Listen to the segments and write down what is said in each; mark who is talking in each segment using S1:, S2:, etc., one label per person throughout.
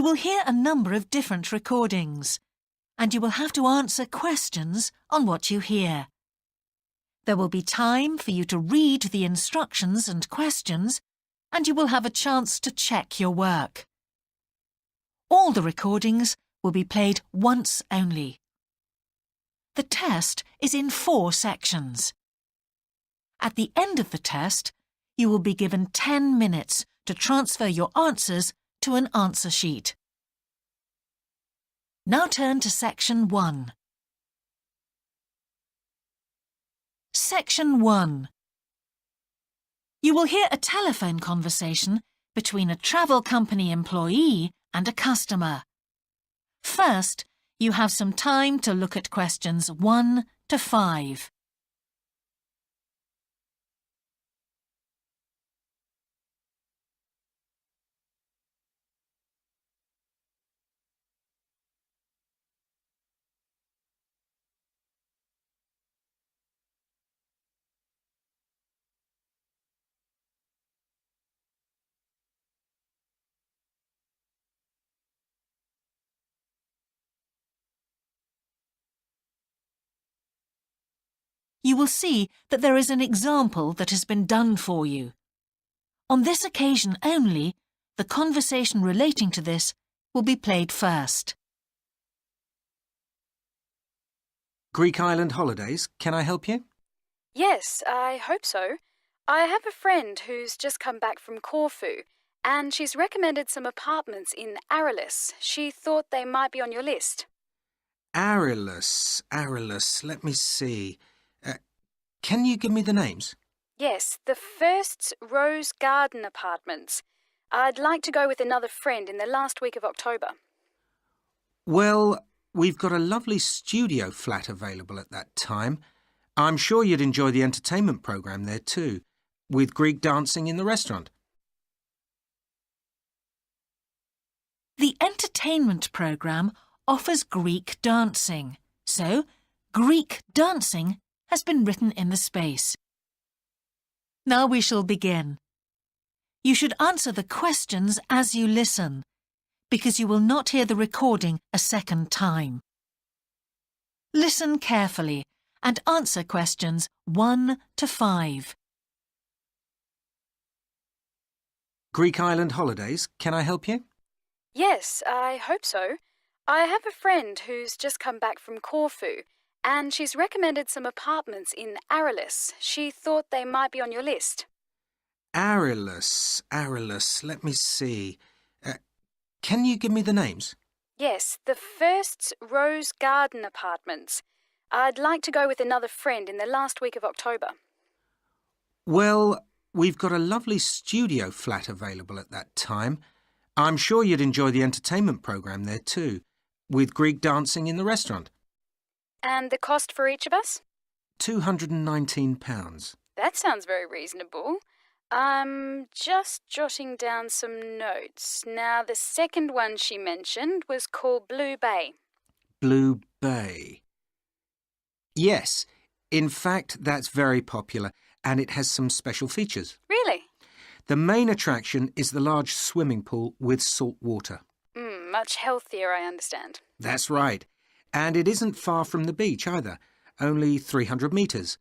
S1: will hear a number of different recordings, and you will have to answer questions on what you hear. There will be time for you to read the instructions and questions, and you will have a chance to check your work. All the recordings will be played once only. The test is in 4 sections. At the end of the test, you will be given 10 minutes to transfer your answers to an answer sheet. Now turn to Section 1. Section 1. You will hear a telephone conversation between a travel company employee and a customer. First, you have some time to look at questions 1 to 5. You will see that there is an example that has been done for you. On this occasion only, the conversation relating to this will be played first.
S2: Greek island holidays, can I help you?
S3: Yes, I hope so. I have a friend who's just come back from Corfu, and she's recommended some apartments in Arelis. She thought they might be on your list.
S2: Arelis, let me see. Can you give me the names?
S3: Yes, the first's Rose Garden Apartments. I'd like to go with another friend in the last week of October.
S2: Well, we've got a lovely studio flat available at that time. I'm sure you'd enjoy the entertainment programme there too, with Greek dancing in the restaurant.
S1: The entertainment programme offers Greek dancing, so Greek dancing has been written in the space. Now we shall begin. You should answer the questions as you listen, because you will not hear the recording a second time. Listen carefully and answer questions 1 to 5.
S2: Greek island holidays, can I help you?
S3: Yes, I hope so. I have a friend who's just come back from Corfu, and she's recommended some apartments in Arelis. She thought they might be on your list.
S2: Arelis, let me see. Can you give me the names?
S3: Yes, the first's Rose Garden Apartments. I'd like to go with another friend in the last week of October.
S2: Well, we've got a lovely studio flat available at that time. I'm sure you'd enjoy the entertainment programme there too, with Greek dancing in the restaurant.
S3: And the cost for each of us?
S2: £219.
S3: That sounds very reasonable. I'm just jotting down some notes. Now, the second one she mentioned was called Blue Bay.
S2: Blue Bay. Yes, in fact, that's very popular, and it has some special features.
S3: Really?
S2: The main attraction is the large swimming pool with salt water.
S3: Much healthier, I understand.
S2: That's right. And it isn't far from the beach either, only 300 metres.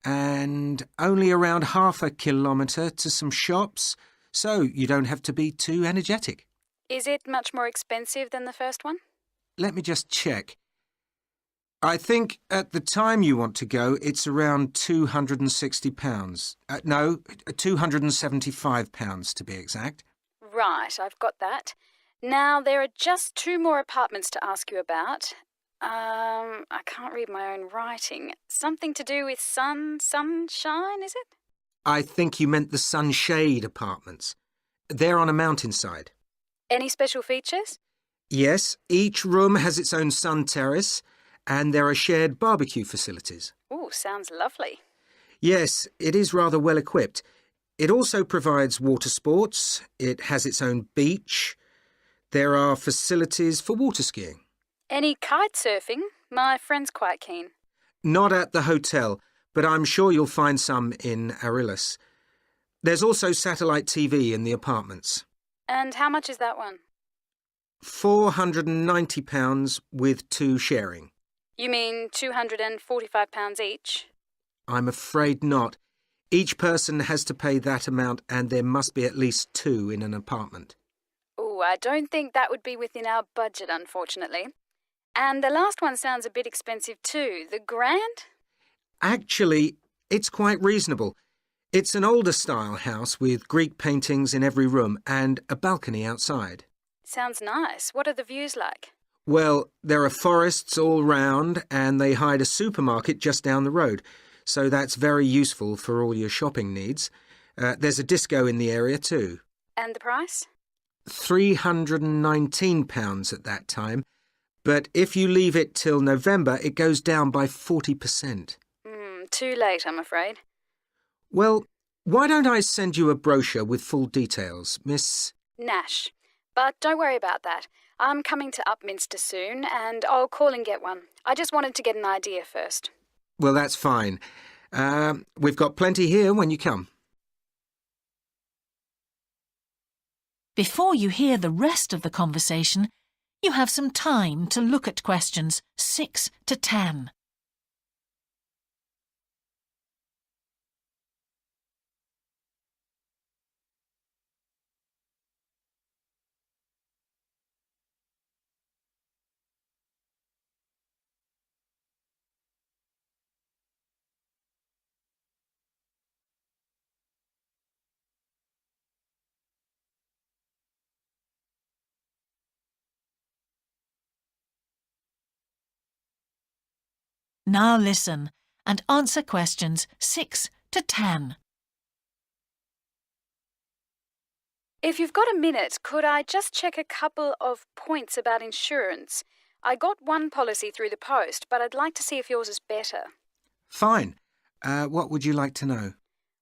S2: And only around half a kilometre to some shops, so you don't have to be too energetic.
S3: Is it much more expensive than the first one?
S2: Let me just check. I think at the time you want to go, it's around £260. No, £275 to be exact.
S3: Right, I've got that. Now, there are just 2 more apartments to ask you about. I can't read my own writing. Something to do with sunshine, is it?
S2: I think you meant the Sunshade Apartments. They're on a mountainside.
S3: Any special features?
S2: Yes, each room has its own sun terrace, and there are shared barbecue facilities.
S3: Ooh, sounds lovely.
S2: Yes, it is rather well equipped. It also provides water sports. It has its own beach. There are facilities for water skiing.
S3: Any kite surfing? My friend's quite keen.
S2: Not at the hotel, but I'm sure you'll find some in Arelis. There's also satellite TV in the apartments.
S3: And how much is that one?
S2: £490 with 2 sharing.
S3: You mean £245 each?
S2: I'm afraid not. Each person has to pay that amount and there must be at least 2 in an apartment.
S3: Oh, I don't think that would be within our budget, unfortunately. And the last one sounds a bit expensive too. The Grand?
S2: Actually, it's quite reasonable. It's an older style house with Greek paintings in every room and a balcony outside.
S3: Sounds nice. What are the views like?
S2: Well, there are forests all round and they hide a supermarket just down the road, so that's very useful for all your shopping needs. There's a disco in the area too.
S3: And the price?
S2: £319 at that time, but if you leave it till November, it goes down by 40%.
S3: Too late, I'm afraid.
S2: Well, why don't I send you a brochure with full details, Miss...
S3: Nash. But don't worry about that. I'm coming to Upminster soon, and I'll call and get one. I just wanted to get an idea first.
S2: Well, that's fine. We've got plenty here when you come.
S1: Before you hear the rest of the conversation, you have some time to look at questions 6 to 10. Now listen and answer questions 6 to 10.
S3: If you've got a minute, could I just check a couple of points about insurance? I got one policy through the post, but I'd like to see if yours is better.
S2: Fine. What would you like to know?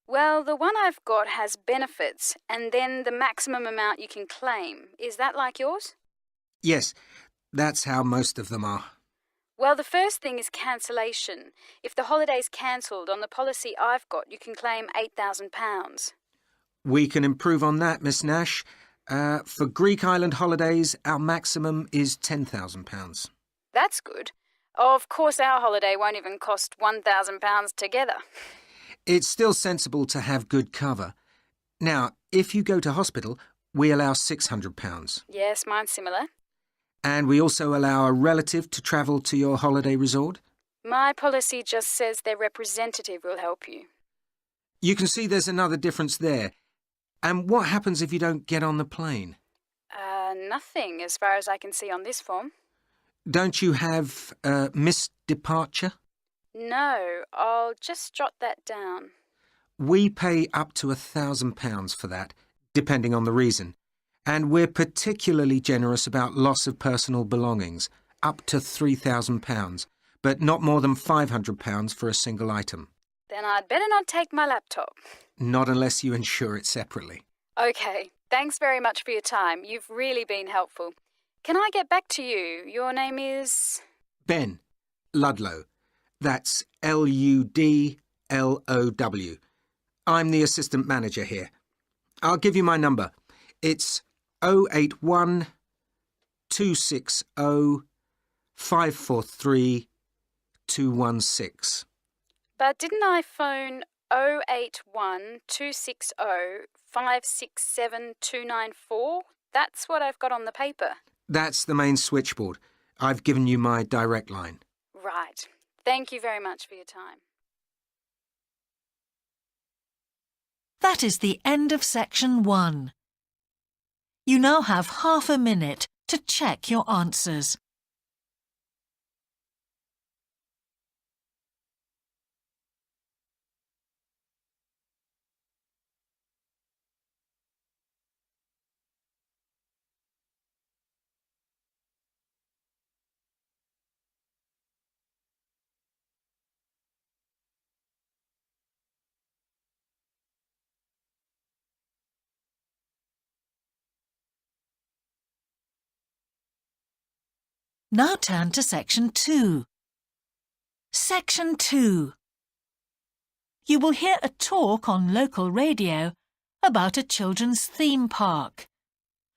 S3: Well, the one I've got has benefits, and then the maximum amount you can claim. Is that like yours?
S2: Yes, that's how most of them are.
S3: Well, the first thing is cancellation. If the holiday's cancelled on the policy I've got, you can claim £8,000.
S2: We can improve on that, Miss Nash. For Greek island holidays, our maximum is £10,000.
S3: That's good. Of course, our holiday won't even cost £1,000 together.
S2: It's still sensible to have good cover. Now, if you go to hospital, we allow £600.
S3: Yes, mine's similar.
S2: And we also allow a relative to travel to your holiday resort.
S3: My policy just says their representative will help you.
S2: You can see there's another difference there. And what happens if you don't get on the plane?
S3: Nothing, as far as I can see on this form.
S2: Don't you have missed departure?
S3: No, I'll just jot that down.
S2: We pay up to £1,000 for that, depending on the reason. And we're particularly generous about loss of personal belongings, up to £3,000, but not more than £500 for a single item.
S3: Then I'd better not take my laptop.
S2: Not unless you insure it separately.
S3: OK, thanks very much for your time. You've really been helpful. Can I get back to you? Your name is...
S2: Ben Ludlow. That's Ludlow. I'm the assistant manager here. I'll give you my number. It's 081 260 543 216.
S3: But didn't I phone 081 260 567 294? That's what I've got on the paper.
S2: That's the main switchboard. I've given you my direct line.
S3: Right. Thank you very much for your time.
S1: That is the end of section 1. You now have half a minute to check your answers. Now turn to section 2. Section 2. You will hear a talk on local radio about a children's theme park.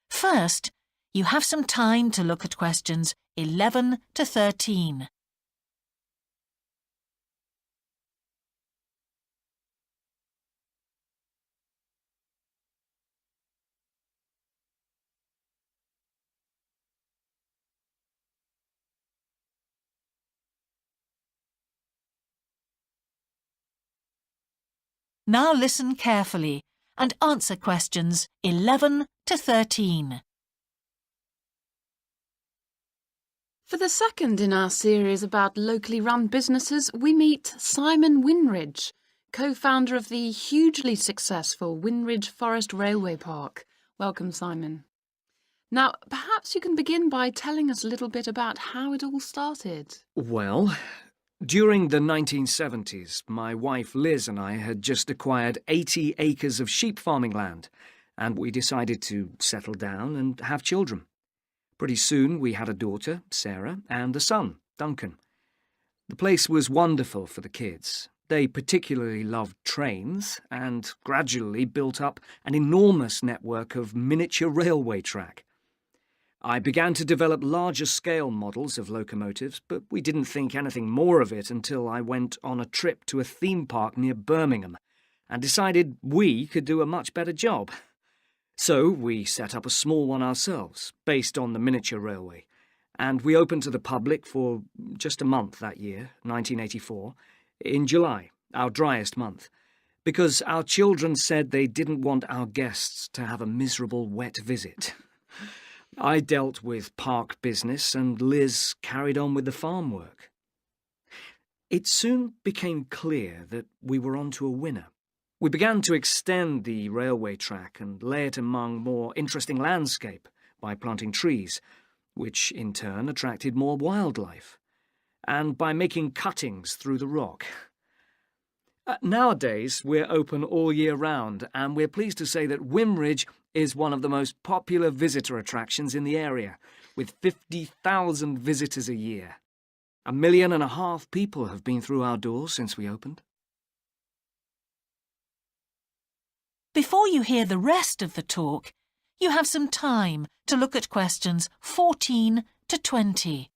S1: First, You have some time to look at questions 11 to 13. Now listen carefully and answer questions 11 to 13.
S4: For the second in our series about locally run businesses, we meet Simon Winridge, co-founder of the hugely successful Winridge Forest Railway Park. Welcome, Simon. Now, perhaps you can begin by telling us a little bit about how it all started.
S5: Well, during the 1970s, my wife Liz and I had just acquired 80 acres of sheep farming land, and we decided to settle down and have children. Pretty soon we had a daughter, Sarah, and a son, Duncan. The place was wonderful for the kids. They particularly loved trains and gradually built up an enormous network of miniature railway track. I began to develop larger-scale models of locomotives, but we didn't think anything more of it until I went on a trip to a theme park near Birmingham and decided we could do a much better job. So we set up a small one ourselves, based on the miniature railway, and we opened to the public for just a month that year, 1984, in July, our driest month, because our children said they didn't want our guests to have a miserable wet visit. I dealt with park business and Liz carried on with the farm work. It soon became clear that we were onto a winner. We began to extend the railway track and lay it among more interesting landscape by planting trees, which in turn attracted more wildlife, and by making cuttings through the rock. Nowadays, we're open all year round, and we're pleased to say that Winridge is one of the most popular visitor attractions in the area, with 50,000 visitors a year. 1.5 million people have been through our doors since we opened.
S1: Before you hear the rest of the talk, you have some time to look at questions 14 to 20.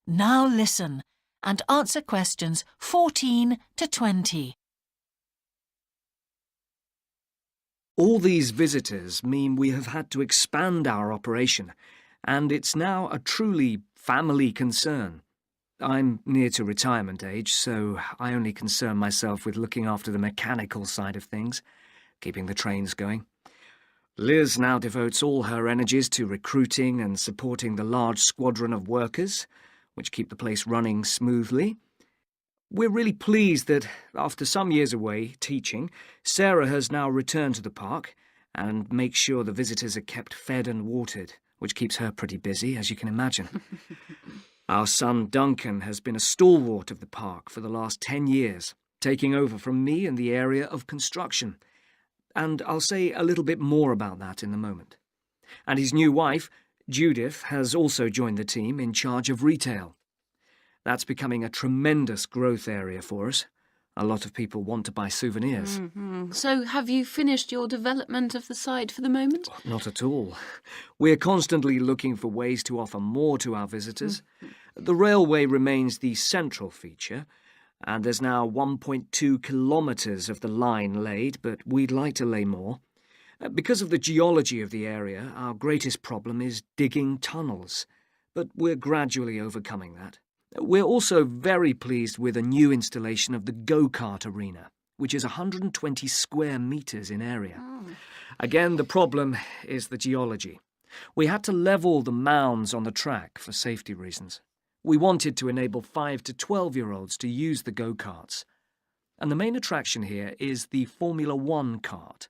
S1: Now listen and answer questions 14 to 20.
S5: All these visitors mean we have had to expand our operation, and it's now a truly family concern. I'm near to retirement age, so I only concern myself with looking after the mechanical side of things, keeping the trains going. Liz now devotes all her energies to recruiting and supporting the large squadron of workers, which keep the place running smoothly. We're really pleased that, after some years away teaching, Sarah has now returned to the park and makes sure the visitors are kept fed and watered, which keeps her pretty busy, as you can imagine. Our son Duncan has been a stalwart of the park for the last 10 years, taking over from me in the area of construction. And I'll say a little bit more about that in a moment. And his new wife, Judith, has also joined the team in charge of retail. That's becoming a tremendous growth area for us. A lot of people want to buy souvenirs.
S4: Mm-hmm. So have you finished your development of the site for the moment?
S5: Not at all. We're constantly looking for ways to offer more to our visitors. The railway remains the central feature, and there's now 1.2 kilometres of the line laid, but we'd like to lay more. Because of the geology of the area, our greatest problem is digging tunnels, but we're gradually overcoming that. We're also very pleased with a new installation of the go-kart arena, which is 120 square metres in area. Again, the problem is the geology. We had to level the mounds on the track for safety reasons. We wanted to enable 5 to 12-year-olds to use the go-karts. And the main attraction here is the Formula One kart.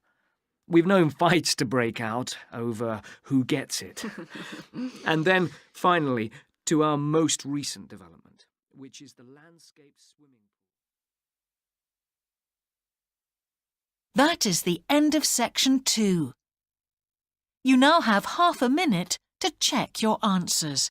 S5: We've known fights to break out over who gets it. And then, finally, to our most recent development, which is the landscape swimming pool.
S1: That is the end of section 2. You now have half a minute to check your answers.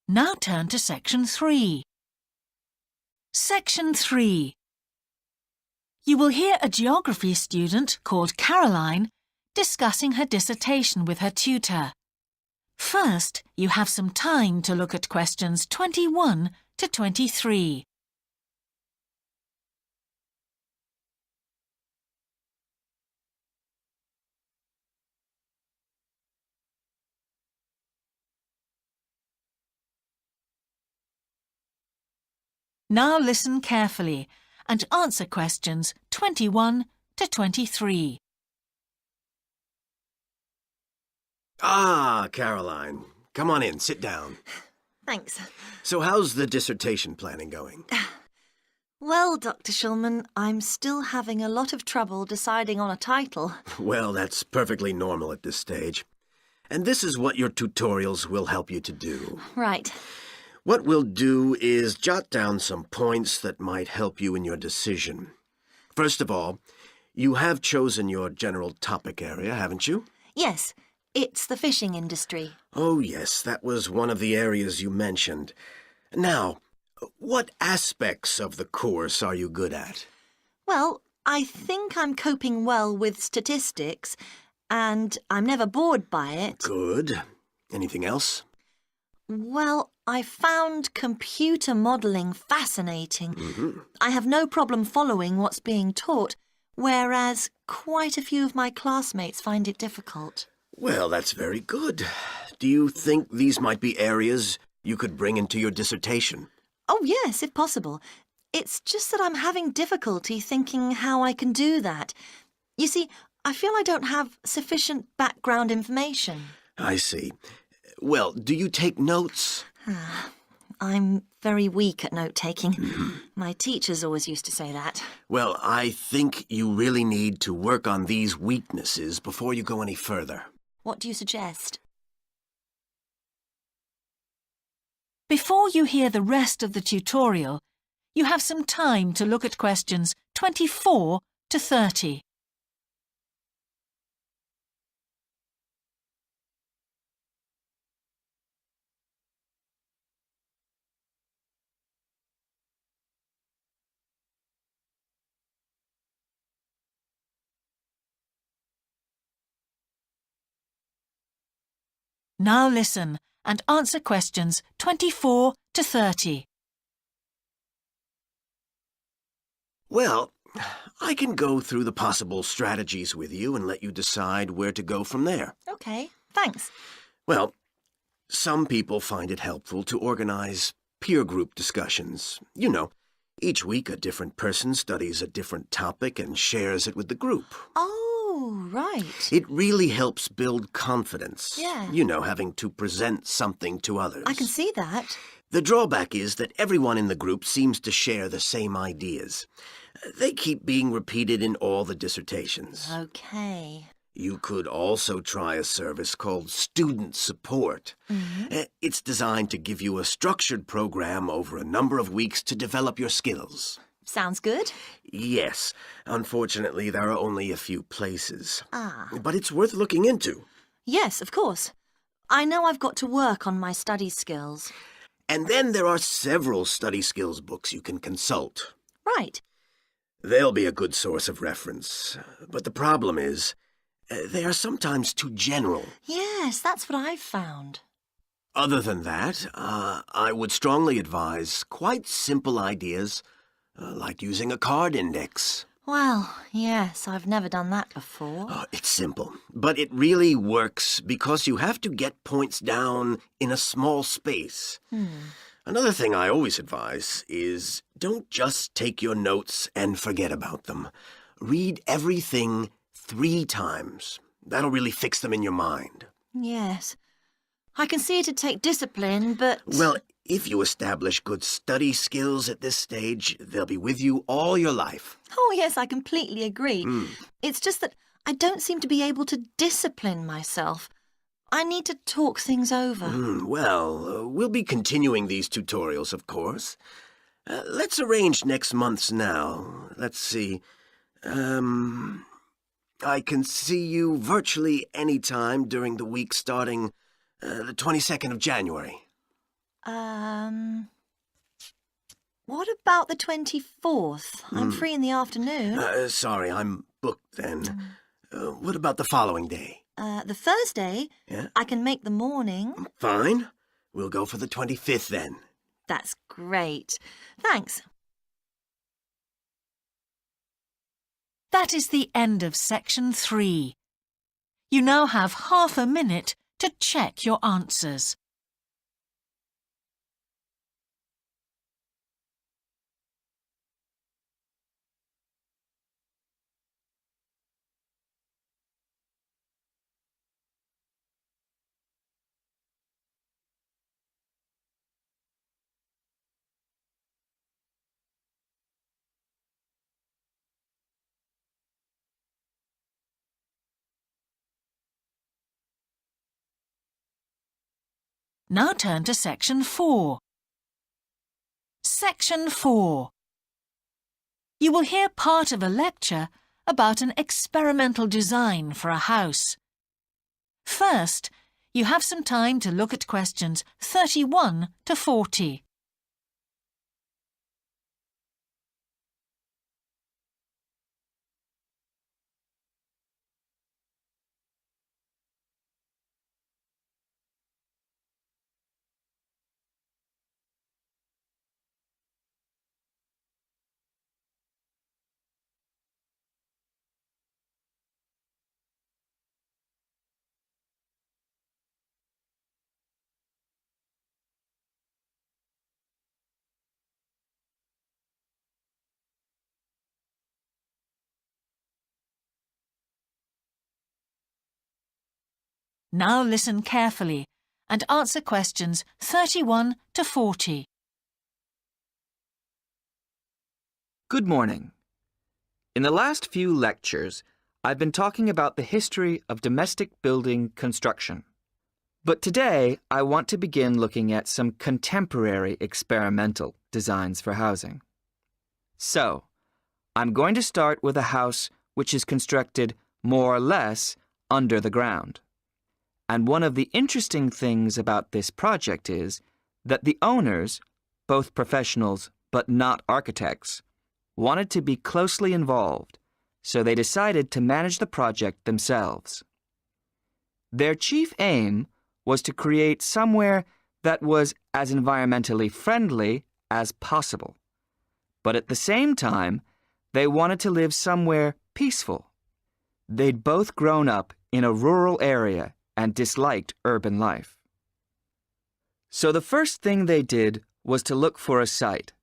S1: Now turn to section 3. Section 3. You will hear a geography student called Caroline discussing her dissertation with her tutor. First, you have some time to look at questions 21 to 23. Now listen carefully and answer questions 21 to 23.
S6: Ah, Caroline. Come on in, sit down.
S7: Thanks.
S6: So how's the dissertation planning going?
S7: Well, Dr. Shulman, I'm still having a lot of trouble deciding on a title.
S6: Well, that's perfectly normal at this stage. And this is what your tutorials will help you to do.
S7: Right.
S6: What we'll do is jot down some points that might help you in your decision. First of all, you have chosen your general topic area, haven't you?
S7: Yes, it's the fishing industry.
S6: Oh, yes, that was one of the areas you mentioned. Now, what aspects of the course are you good at?
S7: Well, I think I'm coping well with statistics, and I'm never bored by it.
S6: Good. Anything else?
S7: Well, I found computer modelling fascinating. I have no problem following what's being taught, whereas quite a few of my classmates find it difficult.
S6: Well, that's very good. Do you think these might be areas you could bring into your dissertation?
S7: Oh, yes, if possible. It's just that I'm having difficulty thinking how I can do that. You see, I feel I don't have sufficient background information.
S6: I see. Well, do you take notes?
S7: I'm very weak at note-taking. My teachers always used to say that.
S6: Well, I think you really need to work on these weaknesses before you go any further.
S7: What do you suggest?
S1: Before you hear the rest of the tutorial, you have some time to look at questions 24 to 30. Now listen and answer questions 24 to 30.
S6: Well, I can go through the possible strategies with you and let you decide where to go from there.
S7: OK, thanks.
S6: Well, some people find it helpful to organize peer group discussions. You know, each week a different person studies a different topic and shares it with the group.
S7: Oh, right.
S6: It really helps build confidence.
S7: Yeah.
S6: You know, having to present something to others.
S7: I can see that.
S6: The drawback is that everyone in the group seems to share the same ideas. They keep being repeated in all the dissertations.
S7: OK.
S6: You could also try a service called Student Support. It's designed to give you a structured program over a number of weeks to develop your skills.
S7: Sounds good.
S6: Yes. Unfortunately, there are only a few places.
S7: Ah.
S6: But it's worth looking into.
S7: Yes, of course. I know I've got to work on my study skills.
S6: And then there are several study skills books you can consult.
S7: Right.
S6: They'll be a good source of reference. But the problem is, they are sometimes too general.
S7: Yes, that's what I've found.
S6: Other than that, I would strongly advise quite simple ideas, like using a card index.
S7: Well, yes, I've never done that before.
S6: Oh, it's simple, but it really works because you have to get points down in a small space. Another thing I always advise is don't just take your notes and forget about them. Read everything 3 times. That'll really fix them in your mind.
S7: Yes. I can see it'd take discipline, but...
S6: Well, if you establish good study skills at this stage, they'll be with you all your life.
S7: Oh, yes, I completely agree. It's just that I don't seem to be able to discipline myself. I need to talk things over.
S6: We'll be continuing these tutorials, of course. Let's arrange next month's now. Let's see. I can see you virtually any time during the week starting the 22nd of January.
S7: What about the 24th? I'm free in the afternoon.
S6: Sorry, I'm booked then. What about the following day?
S7: The Thursday?
S6: Yeah?
S7: I can make the morning.
S6: Fine. We'll go for the 25th then.
S7: That's great. Thanks.
S1: That is the end of section 3. You now have half a minute to check your answers. Now turn to section 4. Section 4. You will hear part of a lecture about an experimental design for a house. First, you have some time to look at questions 31 to 40. Now listen carefully and answer questions 31 to 40.
S8: Good morning. In the last few lectures, I've been talking about the history of domestic building construction. But today, I want to begin looking at some contemporary experimental designs for housing. So, I'm going to start with a house which is constructed more or less under the ground. And one of the interesting things about this project is that the owners, both professionals but not architects, wanted to be closely involved, so they decided to manage the project themselves. Their chief aim was to create somewhere that was as environmentally friendly as possible. But at the same time, they wanted to live somewhere peaceful. They'd both grown up in a rural area and disliked urban life. So the first thing they did was to look for a site,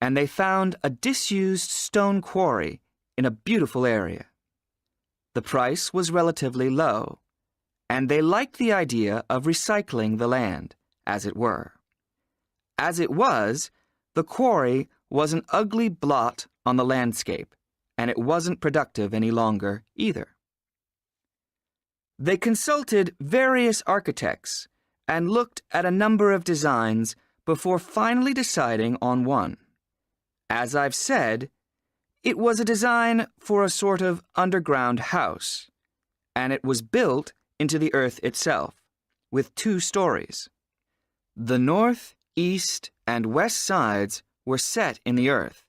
S8: and they found a disused stone quarry in a beautiful area. The price was relatively low, and they liked the idea of recycling the land, as it were. As it was, the quarry was an ugly blot on the landscape, and it wasn't productive any longer either. They consulted various architects and looked at a number of designs before finally deciding on one. As I've said, it was a design for a sort of underground house, and it was built into the earth itself, with 2 stories. The north, east, and west sides were set in the earth,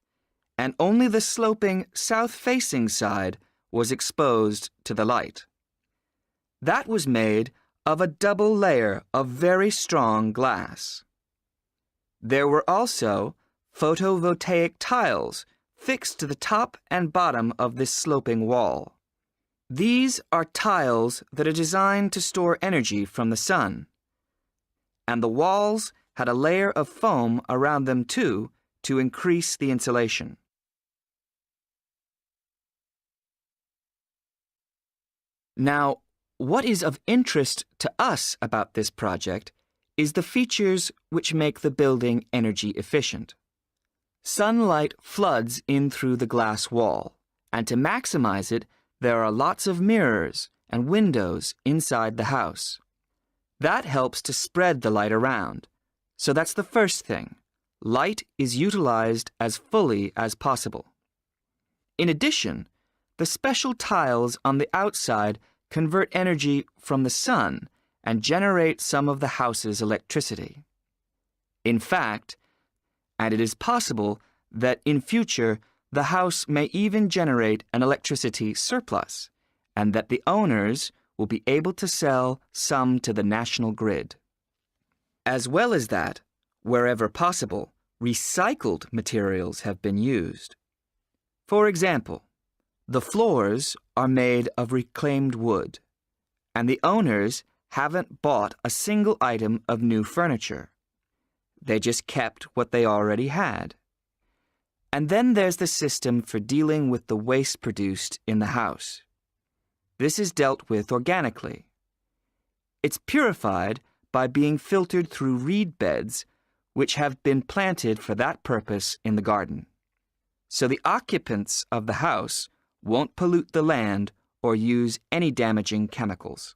S8: and only the sloping south-facing side was exposed to the light. That was made of a double layer of very strong glass. There were also photovoltaic tiles fixed to the top and bottom of this sloping wall. These are tiles that are designed to store energy from the sun. And the walls had a layer of foam around them too to increase the insulation. Now, what is of interest to us about this project is the features which make the building energy efficient. Sunlight floods in through the glass wall, and to maximize it, there are lots of mirrors and windows inside the house. That helps to spread the light around. So that's the first thing. Light is utilized as fully as possible. In addition, the special tiles on the outside convert energy from the sun and generate some of the house's electricity. In fact, and it is possible that in future the house may even generate an electricity surplus, and that the owners will be able to sell some to the national grid. As well as that, wherever possible, recycled materials have been used. For example, the floors are made of reclaimed wood, and the owners haven't bought a single item of new furniture. They just kept what they already had. And then there's the system for dealing with the waste produced in the house. This is dealt with organically. It's purified by being filtered through reed beds which have been planted for that purpose in the garden. So the occupants of the house won't pollute the land or use any damaging chemicals.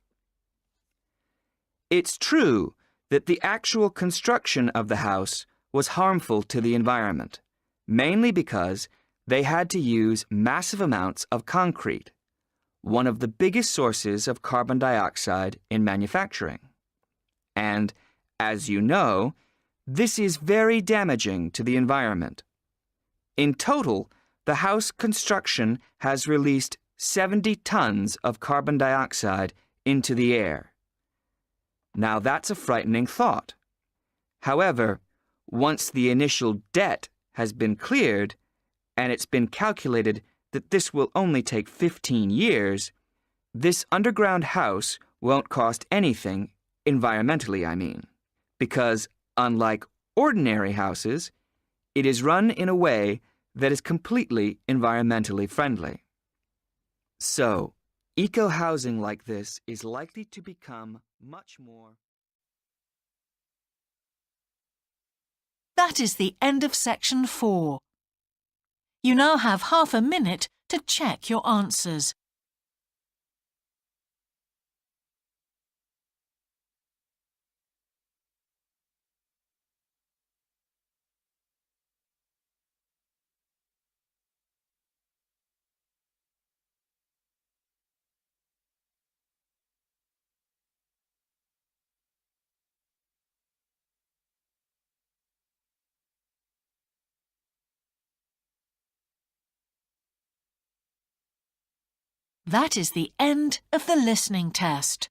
S8: It's true that the actual construction of the house was harmful to the environment, mainly because they had to use massive amounts of concrete, one of the biggest sources of carbon dioxide in manufacturing. And, as you know, this is very damaging to the environment. In total, the house construction has released 70 tons of carbon dioxide into the air. Now that's a frightening thought. However, once the initial debt has been cleared, and it's been calculated that this will only take 15 years, this underground house won't cost anything, environmentally I mean, because unlike ordinary houses, it is run in a way that is completely environmentally friendly. So, eco-housing like this is likely to become much more.
S1: That is the end of section 4. You now have half a minute to check your answers. That is the end of the listening test.